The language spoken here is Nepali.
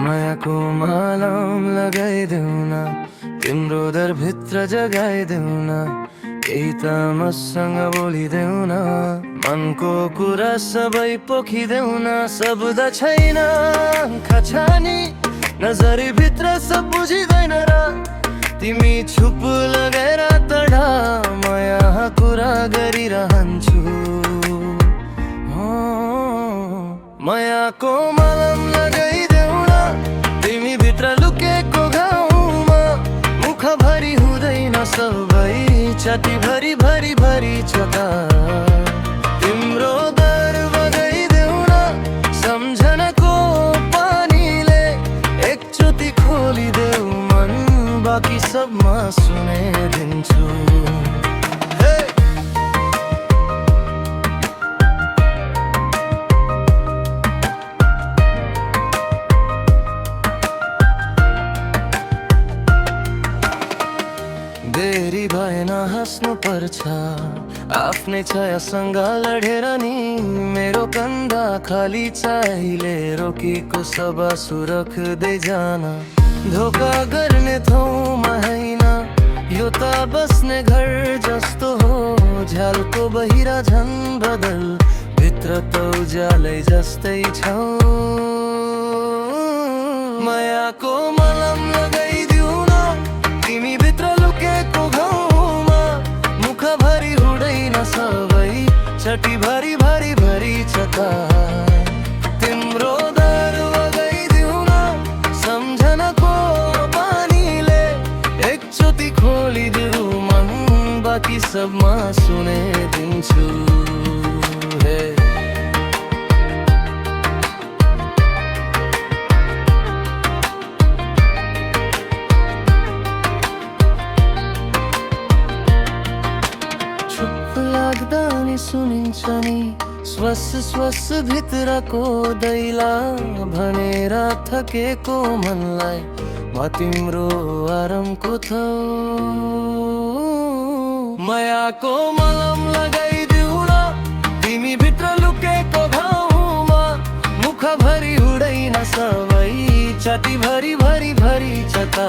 मायाको मालाम लगाइदेऊ न, तिम्रो दरभित्र जगाइदेऊ न, केही त मसँग बोलिदेऊ न, मनको कुरा सबै पोखिदेऊ न। शब्द छैन खछानी, नजरी भित्र सब बुझिँदैन र, तिमी छुप लगेर तडा म यहाँ कुरा गरिरहन्छु। मायाको मलम लगाइदेऊ न, तिमी भित्र लुकेको घाउमा, मुखभरि हुँदैन सबै छाती भरि भरि भरि छता। तिम्रो दर बगाइदेऊ न, सम्झनाको पानीले एकचोटि खोलिदेऊ मन, बाँकी सबमा सुनाइदिन्छु। देरी भएन हाँस्नु पर्छ, आफ्नै छायासँग लडेर नि, मेरो कन्धा खाली चाहिले रोकेको सब सुरख्दै जान। धोका गर्ने ठाउँमा होइन, यो त बस्ने घर जस्तो हो, झ्यालको बहिरा झन् बदल, भित्र त उज्यालै जस्तै छौ। मायाको मलम लगाइदिऊ न, तिमी भित्र लुकेको घाउमा, मुखभरि हुँदैन सबै छटी भरि भरि भरि छता। तिम्रो दर बगाइदिऊ न, सम्झनाको पानीले एकचोटि खोलिदेऊ मन, बाँकी सबमा सुनाइदिन्छु। लाग्दा नि सुनिन्छ नि, श्वास श्वास भित्रको दैला, भनेर थकेको मनलाई म तिम्रो आरामको थौ। मायाको मलम लगाइदेऊ न, तिमी भित्र लुकेको घाउमा, मुखभरि हुँदैन सबै छाती भरि भरि भरि छता।